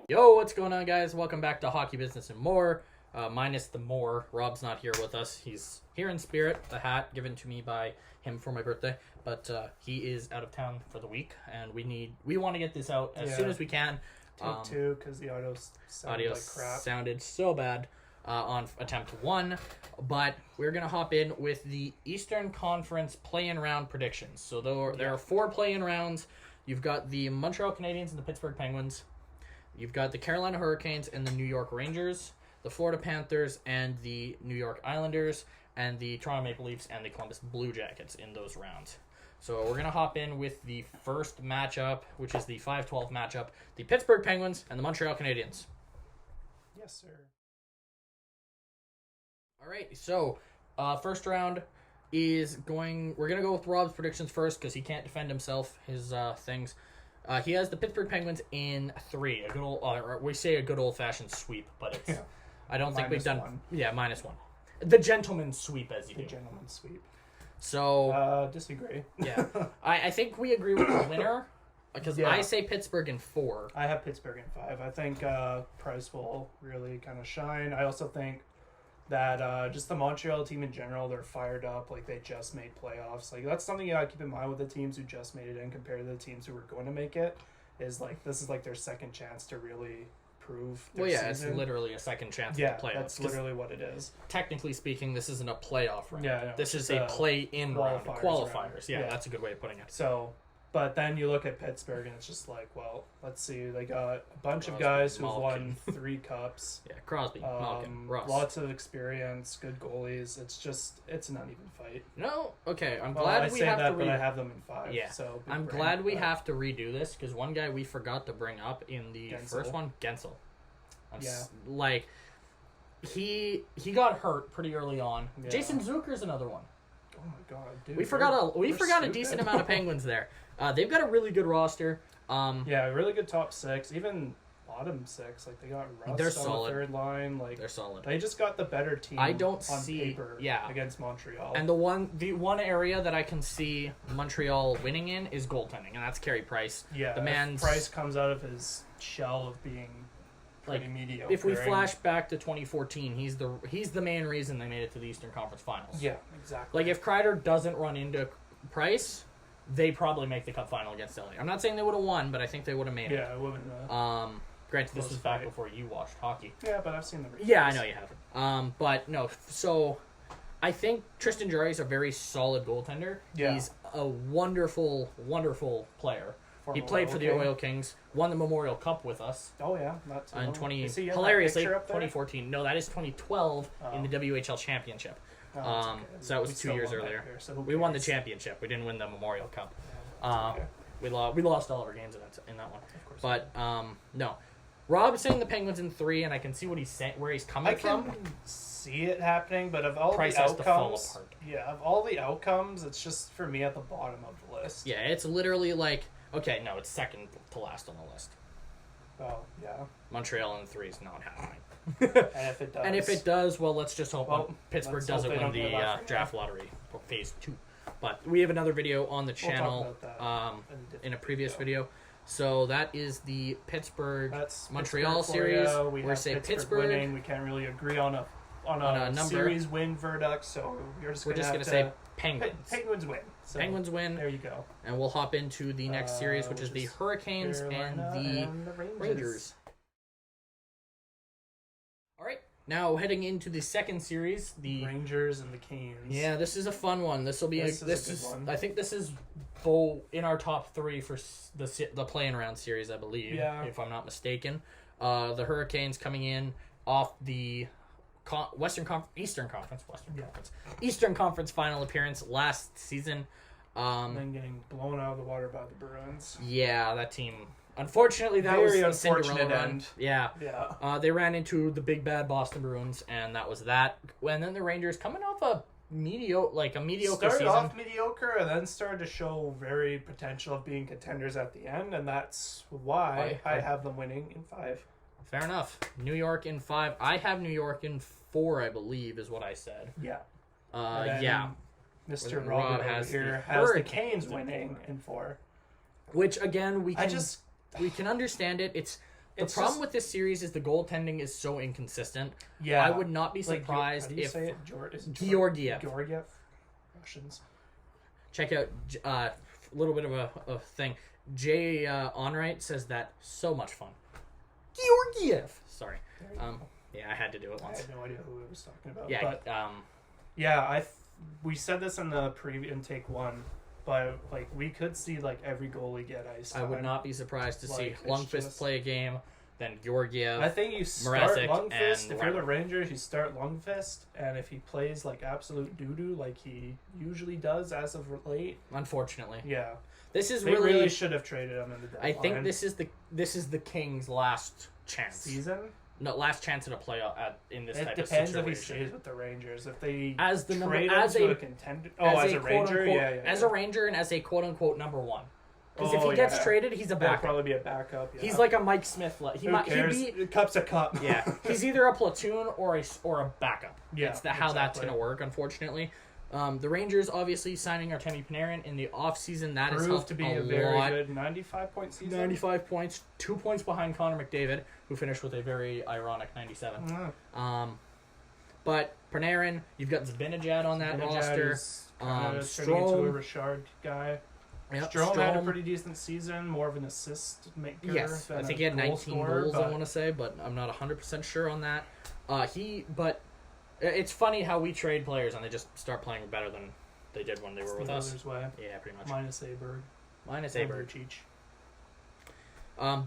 Yo, what's going on, guys? Welcome back to Hockey Business and More. Minus the more. Rob's not here with us. He's here in spirit. The hat given to me by him for my birthday, but he is out of town for the week, and we want to get this out as soon as we can. Take two, because the audio sounded like crap. Sounded so bad on attempt one, but we're gonna hop in with the Eastern Conference play-in round predictions. So there are 4 play-in rounds. You've got the Montreal Canadiens and the Pittsburgh Penguins. You've got the Carolina Hurricanes and the New York Rangers, the Florida Panthers and the New York Islanders, and the Toronto Maple Leafs and the Columbus Blue Jackets in those rounds. So we're going to hop in with the first matchup, which is the 5-12 matchup, the Pittsburgh Penguins and the Montreal Canadiens. Yes, sir. All right, so first round is we're going to go with Rob's predictions first because he can't defend himself, his things. He has the Pittsburgh Penguins in 3. A good old, we say a good old-fashioned sweep, but it's I don't think we've done -1. Yeah, -1. The gentleman's sweep, as you do. The gentleman's sweep. So disagree. Yeah, I think we agree with the winner because I say Pittsburgh in 4. I have Pittsburgh in 5. I think Price will really kind of shine. I also think that just the Montreal team in general, they're fired up. Like, they just made playoffs. Like, that's something you gotta keep in mind with the teams who just made it in compared to the teams who were going to make it. Is like, this is like their second chance to really prove their season. It's literally a second chance Yeah, at the playoffs. that's literally what it is. Technically speaking, this isn't a playoff round. Yeah, no, this is a play-in round. Qualifiers. Round. Yeah, that's a good way of putting it. So, but then you look at Pittsburgh and it's just like, well, let's see. They got a bunch of Crosby, guys who've Malkin. won 3 cups. Yeah, Crosby, Malkin, Ross. Lots of experience, good goalies. It's an uneven fight. No, okay. I'm Well, glad I we say have that, to but I have them in 5. Yeah, so I'm glad we have to redo this because one guy we forgot to bring up in the first one, Gensel. Like, he got hurt pretty early on. Yeah. Jason Zucker's another one. Oh my god, dude! We forgot a decent amount of Penguins there. They've got a really good roster. Yeah, really good top 6, even bottom 6. Like, they got Russ They're on solid. the third line. Like, They're solid. They just got the better team. I don't on see paper against Montreal. And the one area that I can see Montreal winning in is goaltending, and that's Carey Price. Yeah, the man's Price comes out of his shell of being pretty mediocre. If we flash back to 2014, he's the main reason they made it to the Eastern Conference Finals. Yeah, exactly. Like, if Kreider doesn't run into Price, they probably make the Cup final against LA. I'm not saying they would have won, but I think they would have made it. Yeah, it wouldn't. Granted, this was back before you watched hockey. Yeah, but I've seen the results. Yeah, I know you haven't. But no, so I think Tristan Jarry is a very solid goaltender. Yeah. He's a wonderful, wonderful player. He played for the Oil Kings, won the Memorial Cup with us. Oh yeah, not too in long. hilariously 2014. No, that is 2012 in the WHL Championship. Okay. So that was 2 years earlier. We won the championship. We didn't win the Memorial Cup. Okay. We lost all of our games in that one. Of course. But no, Rob is saying the Penguins in 3, and I can see what he's saying, where he's coming from. I can see it happening, but of all Price the has to fall outcomes, apart. of all the outcomes, it's just for me at the bottom of the list. Yeah, it's literally like, okay, no, it's second to last on the list. Oh yeah. Montreal in 3 is not happening. And if it does, well, let's just hope Pittsburgh doesn't win the draft lottery for phase 2. But we have another video on the channel in a previous video. So that is the Pittsburgh Montreal series. We say Pittsburgh winning. We can't really agree on a series win verdict, so we're just gonna say Penguins. Penguins win. So Penguins win. There you go. And we'll hop into the next series, which is the Hurricanes and the Rangers. All right. Now heading into the second series, the Rangers and the Canes. Yeah, this is a fun one. This will be a good one. I think this is both in our top 3 for the play-in round series, I believe. Yeah. If I'm not mistaken. The Hurricanes coming in off the Eastern Conference final appearance last season. And then getting blown out of the water by the Bruins. Yeah, that team. Unfortunately, that Very was a Cinderella unfortunate run. end. Yeah. They ran into the big bad Boston Bruins, and that was that. And then the Rangers coming off a mediocre started season. off mediocre and then started to show very potential of being contenders at the end, and that's why I have them winning in 5. Fair enough. New York in 5. I have New York in 4, I believe, is what I said. Yeah. Yeah. Mr. Rob Rob has here the has the Hurricanes Canes winning in 4. Which again we can understand it. It's The problem with this series is the goaltending is so inconsistent. Yeah. I would not be surprised how do you if say it? Georgiev. Georgiev. Russians. Check out a little bit of a thing. Jay Onright says that so much fun. Georgiev. Sorry. Yeah, I had to do it once. I had no idea who it was talking about. Yeah. But, yeah, we said this in the preview in take one, but like we could see like every goalie get ice time. I would not be surprised to see Like, Lundqvist play a game, then Georgiev. I think you start Mrazek, Lundqvist. and If you're the Rangers, you start Lundqvist, and if he plays like absolute doo-doo like he usually does as of late, Unfortunately, yeah, this is they really should have traded him in the deadline. I think this is the Kings' last chance. Season. No, last chance at a playoff in this type of situation. It depends if he stays with the Rangers. If they as the number trade as him to a a contender, as a Ranger, as a Ranger and as a quote unquote number one. Because if Oh, he gets yeah. traded, he's a He'll backup. probably be a backup. Yeah. He's like a Mike Smith. Who cares? He'd be Cup's a cup. yeah. He's either a platoon or a backup. Yeah, It's how that's exactly. going to work. Unfortunately, the Rangers obviously signing Artemi Panarin in the offseason. That has Proved helped to be a a very lot. good 95-point season. 95 points, 2 points behind Connor McDavid, who finished with a very ironic 97. But Panarin, you've got Zibanejad on that roster. Turning into a Strome. Richard guy. Yep, Strome had a pretty decent season, more of an assist maker. Yes, than I think a he had 19 scorer, goals, but I want to say, but I'm not 100% sure on that. But it's funny how we trade players and they just start playing better than they did when they were with us. Way. Yeah, pretty much. Minus Aberg. Minus Aberg. Cheech.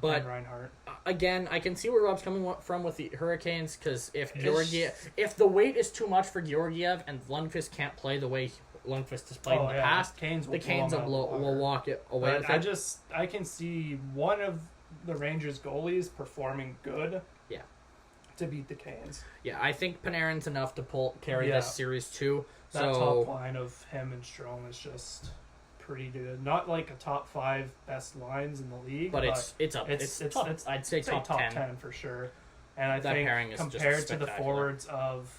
But and Reinhardt. again, I can see where Rob's coming from with the Hurricanes, because if the weight is too much for Georgiev and Lundqvist can't play the way Lundqvist has played in the past, the Canes will walk it away with it. I can see one of the Rangers goalies performing good. Yeah. To beat the Canes. Yeah, I think Panarin's enough to carry this series too. That top line of him and Strome is just pretty good. Not like a top 5 best lines in the league, but it's up. I'd say top 10 for sure. And I that think pairing is compared to the forwards of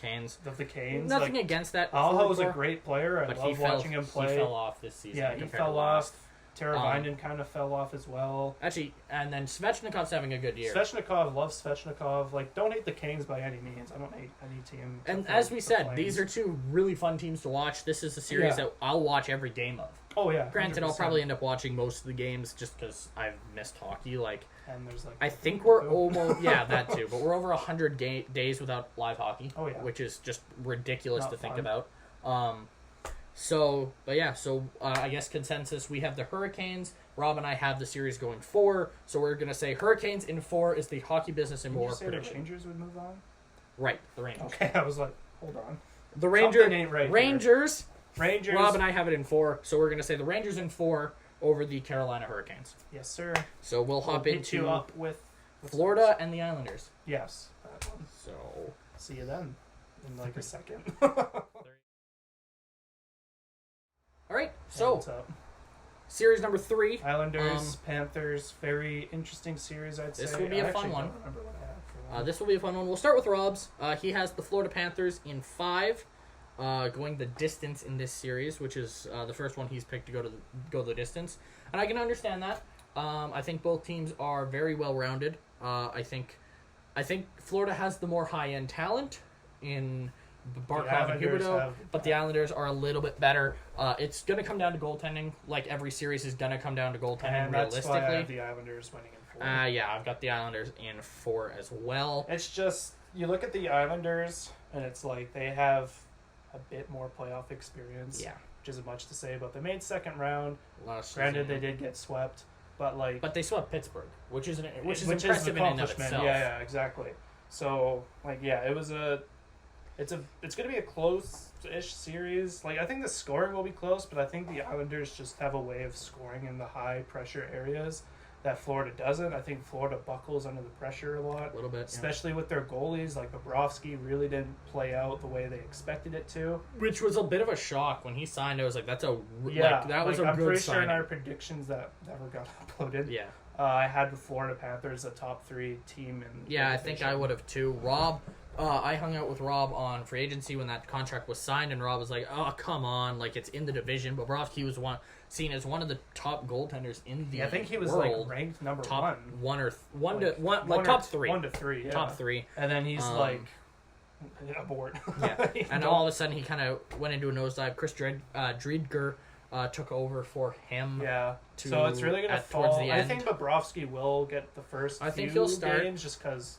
Canes, the Canes, nothing against that. Aho is a great player. I love watching him play. He fell off this season. Yeah, he fell off. Teravainen kind of fell off as well. Actually, and then Svechnikov's having a good year. Love Svechnikov. Like, don't hate the Canes by any means. I don't hate any team. And as we said, these are two really fun teams to watch. This is a series that I'll watch every game of. Oh yeah. Granted, 100%. I'll probably end up watching most of the games just because I've missed hockey. And there's I think we're almost that too, but we're over 100 days without live hockey. Oh yeah. Which is just ridiculous to think fun. about. I guess consensus, we have the Hurricanes. Rob and I have the series going 4, so we're going to say Hurricanes in 4 is the hockey business in more prediction. The Rangers would move on? Right, the Rangers. Okay, I was like, hold on. The Rangers. Ain't right Rangers. Rangers. Rob and I have it in 4, so we're going to say the Rangers in 4 over the Carolina Hurricanes. Yes, sir. So we'll hop into you up with Florida and the Islanders. Yes, that one. So see you then in like a second. All right, so what's up? Series number 3. Islanders, Panthers, very interesting series, I'd say. This will be a fun one. Don't remember what I had for one. This will be a fun one. We'll start with Rob's. He has the Florida Panthers in 5, going the distance in this series, which is the first one he's picked to go the distance. And I can understand that. I think both teams are very well rounded. I think Florida has the more high end talent in Barkov and Huberdeau, but the Islanders are a little bit better. It's going to come down to goaltending. Like every series is going to come down to goaltending. And realistically, that's why I have the Islanders winning in 4. Yeah, I've got the Islanders in 4 as well. It's just you look at the Islanders, and it's like they have a bit more playoff experience. Yeah, which isn't much to say, but they made second round. Last Granted, season. they did get swept, but they swept Pittsburgh, which is impressive impressive in and of itself. Yeah, exactly. So it's going to be a close-ish series. Like I think the scoring will be close, but I think the Islanders just have a way of scoring in the high pressure areas that Florida doesn't. I think Florida buckles under the pressure a lot. A little bit. Especially with their goalies. Like Bobrovsky really didn't play out the way they expected it to. Which was a bit of a shock when he signed. I was like, that's a was a I'm good pretty sign. sure in our predictions that never got uploaded. Yeah. I had the Florida Panthers a top 3 team in I think I would have too. Rob I hung out with Rob on free agency when that contract was signed, and Rob was like, "Oh, come on, like it's in the division." Bobrovsky was seen as one of the top goaltenders in the I think he was world. like ranked number top one. Top three. One to three, yeah. Top three. And then he's like abort. Yeah. And all of a sudden he kind of went into a nosedive. Chris Driedger took over for him. Yeah. So it's really gonna fall. Towards the end. I think Bobrovsky will get the first. I think few he'll start games just because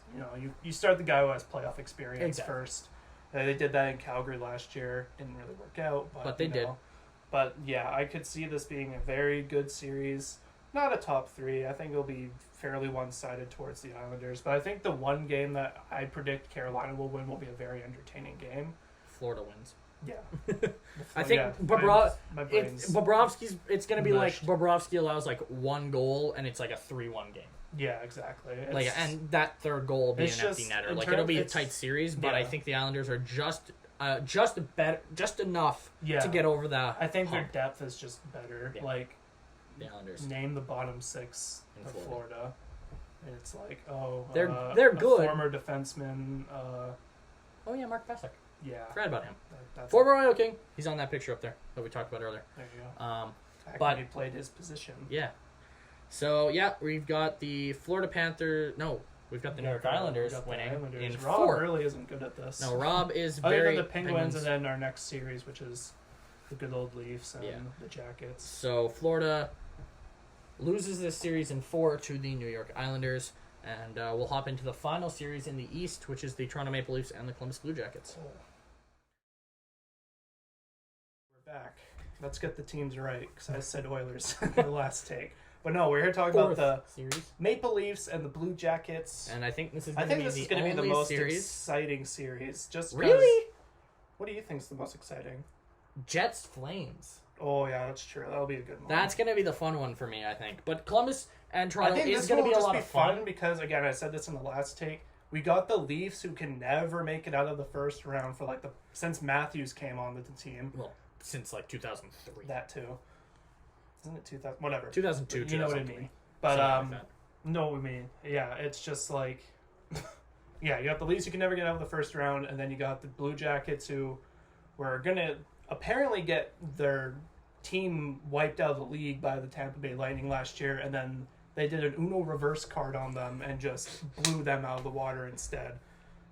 you start the guy who has playoff experience Exactly. first. They did that in Calgary last year. Didn't really work out, but they did. But yeah, I could see this being a very good series. Not a top three. I think it'll be fairly one-sided towards the Islanders. But I think the one game that I predict Carolina will win will be a very entertaining game. Florida wins. Yeah. I think my brain's Bobrovsky's. It's gonna be mushed. like Bobrovsky allows like one goal, and it's like a 3-1 game. Yeah, exactly. And that third goal will be it's an empty just- netter. in Like term- it'll be a it's- tight series, but yeah. I think the Islanders are just enough Yeah. to get over that. I think their hump. depth is just better. Yeah. Like, The Islanders. name the bottom six In of Florida. Florida. And it's like, They're a good. former defenseman. Oh yeah, Mark Basak. Yeah. Forgot about him. That's Former Royal King. He's on that picture up there that we talked about earlier. There you go. Back but- when he played his position. Yeah. So yeah, we've got the Florida Panthers. No, we've got the New York Islanders We got the winning Islanders. in Rob 4. really isn't good at this. No, Rob is Other very than the Penguins, and then our next series, which is the good old Leafs and Yeah. the Jackets. So Florida loses this series in 4 to the New York Islanders, and we'll hop into the final series in the East, which is the Toronto Maple Leafs and the Columbus Blue Jackets. We're back. Let's get the teams right, because I said Oilers in the last take. But no, we're here talking about the series, Maple Leafs and the Blue Jackets. and I think this is I going to think be this the is going to be the only most series. exciting series. Just 'cause- Really? What do you think is the most exciting? Jets Flames. Oh yeah, that's true. That'll be a good one. That's going to be the fun one for me, I think. But Columbus and I Toronto think is this going to will be a just lot be of fun. fun because again, I said this in the last take. We got the Leafs who can never make it out of the first round for since Matthews came on the team. Well, since like 2003. That too. Isn't it 2000? Whatever. 2002, You know what I 2003. mean. But Something like that. no, I mean, yeah, it's just like, yeah, you got the Leafs who can never get out of the first round, and then you got the Blue Jackets who were gonna apparently get their team wiped out of the league by the Tampa Bay Lightning last year, and then they did an Uno reverse card on them and just blew them out of the water instead.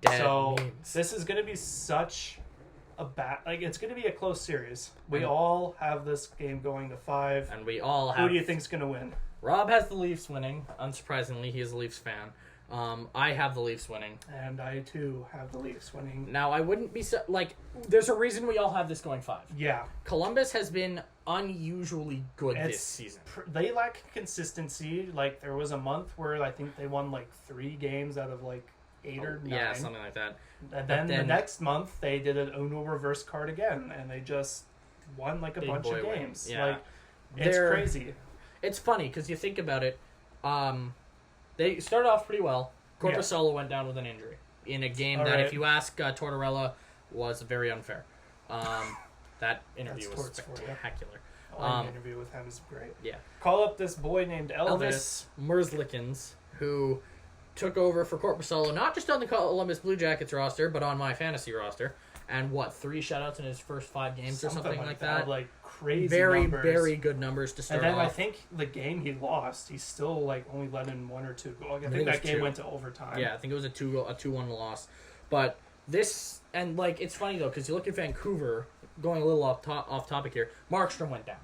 Dead So memes. this is gonna be such it's gonna be a close series. We And- all have this game going to 5. And we all Who have. do you think's gonna win? Rob has the Leafs winning. Unsurprisingly, he is a Leafs fan. I have the Leafs winning. And I too have the Leafs winning. Now, I wouldn't be there's a reason we all have this going 5. Yeah, Columbus has been unusually good this season. They lack consistency. Like there was a month where I think they won 3 games out of 8 or 9. Yeah, something like that. And then the then- next month they did an Uno reverse card again, and they just won a Big bunch boy of win. games. Yeah. It's They're- crazy. It's funny because you think about it. They started off pretty well. Corpusalo went down with an injury in a game All that, right. if you ask Tortorella, was very unfair. That interview That's was torts for you. spectacular. An interview with him is great. Yeah. Call up this boy named Elvis Merzlikins, who took over for Corpusalo, not just on the Columbus Blue Jackets roster, but on my fantasy roster. And 3 shutouts in his first 5 games or something like that. Crazy Very, numbers. very good numbers to start And then I off. think the game he lost, he still only let in 1 or 2 goals. I think think it was that game 2. went to overtime. Yeah, I think it was a 2-1 loss. But this, and it's funny though, because you look at Vancouver, going a little off topic here, Markstrom went down.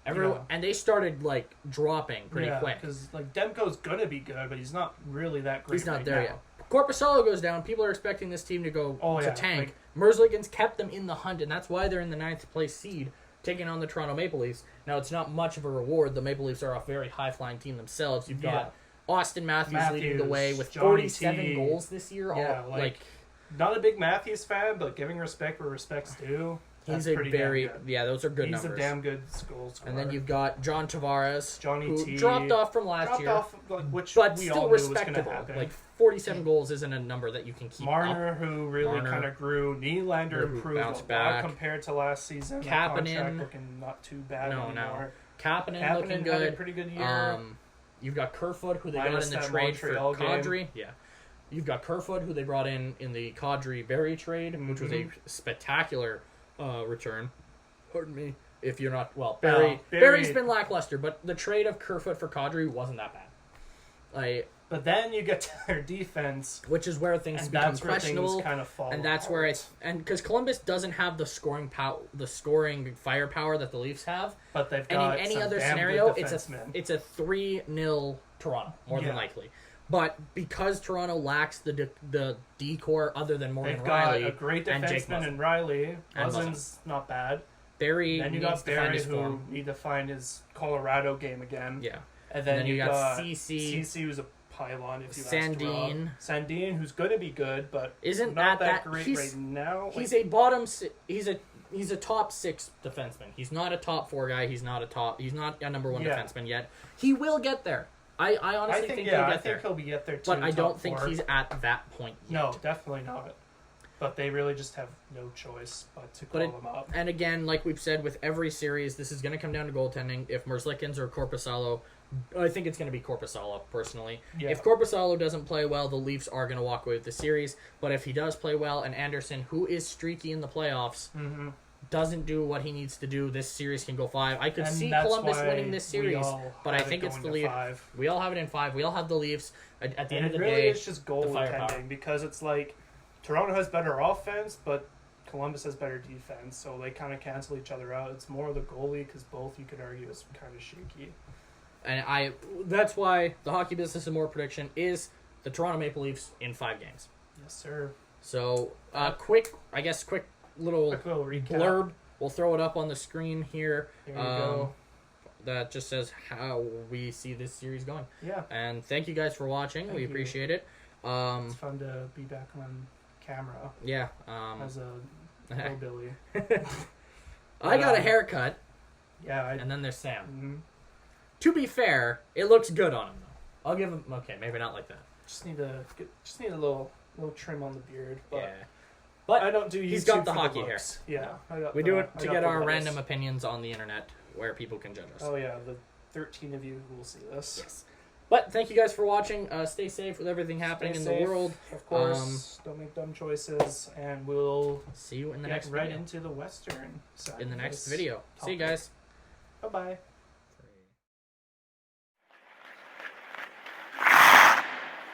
Yeah. And they started dropping pretty quick. Because Demko's gonna be good, but he's not really that great. He's not right there now. yet. Corpusalo goes down. People are expecting this team to go to tank. Merzlikins kept them in the hunt, and that's why they're in the 9th place seed, taking on the Toronto Maple Leafs. Now, it's not much of a reward. The Maple Leafs are a very high-flying team themselves. You've got Austin Matthews leading the way with Johnny 47 T. goals this year. Yeah, not a big Matthews fan, but giving respect where respect's due. He's That's a pretty very damn good. yeah. Those are good He's numbers. a damn good goal scorer. And then you've got John Tavares, Johnny who T. dropped off from last year, which but we still all knew was going to respectable. happen. 47 goals isn't a number that you can keep Marner, up. who really Marner, kind of grew. Nylander who improved bounced a back. lot compared to last season. That Kapanen. contract looking not too bad anymore. Kapanen looking had a good. pretty good year. You've got Kerfoot, who they Minus got in the that trade for Montreal game. Kadri. Yeah. You've got Kerfoot, who they brought in the Kadri Berry trade, which was a spectacular return. Pardon me. If you're not... Well, Berry's been lackluster, but the trade of Kerfoot for Kadri wasn't that bad. But then you get to their defense, which is where things become questionable, things kind of fall and that's apart. where because Columbus doesn't have the scoring firepower that the Leafs have. But they've and got in any some other damn scenario, good it's a 3-0 Toronto more than likely. But because Toronto lacks the D-core other than Morgan they've Riley got a great defenseman in Riley. Muzzin's not bad. Barry then you needs got Barry, to find his form. who need to find his Colorado game again. Yeah. And then you got CC. CC, who's a pylon, if you Sandin. ask Rob. Sandin, who's going to be good, but isn't not that great right now. He's a bottom. He's a top 6 defenseman. He's not a top 4 guy. He's not a number 1 defenseman yet. He will get there. I honestly think he'll get there. I think he'll get there too. But I don't think he's at that point yet. No, definitely not. But they really just have no choice but to call him up. And again, like we've said with every series, this is going to come down to goaltending. If Merzlikins or Korpisalo, I think it's going to be Korpisalo, personally. Yeah. If Korpisalo doesn't play well, the Leafs are going to walk away with the series. But if he does play well, and Anderson, who is streaky in the playoffs, doesn't do what he needs to do, this series can go 5. I could see Columbus winning this series, but I think it's the Leafs. We all have it in 5. We all have the Leafs. At the end of the day, it's just goaltending, because it's like Toronto has better offense, but Columbus has better defense, so they kind of cancel each other out. It's more of the goalie, because both, you could argue, is kind of shaky. And that's why the Hockey Business and More prediction is the Toronto Maple Leafs in 5 games. Yes, sir. So, quick little recap. blurb. We'll throw it up on the screen here. There you go. That just says how we see this series going. Yeah. And thank you guys for watching. We appreciate it. It's fun to be back on camera. Yeah. As a hillbilly. I got a haircut. Yeah. And then there's Sam. Mm-hmm. To be fair, it looks good on him though. I'll give him maybe not like that. Just need a little trim on the beard. But yeah. But I don't do YouTube. He's got the for hockey hair. Yeah. We do it to get our random opinions on the internet where people can judge us. Oh yeah, the 13 of you who will see this. Yes. But thank you guys for watching. Stay safe with everything happening in the world. Of course, don't make dumb choices, and we'll see you in the next right video. into the Western side. In the next video. See you guys. Bye-bye.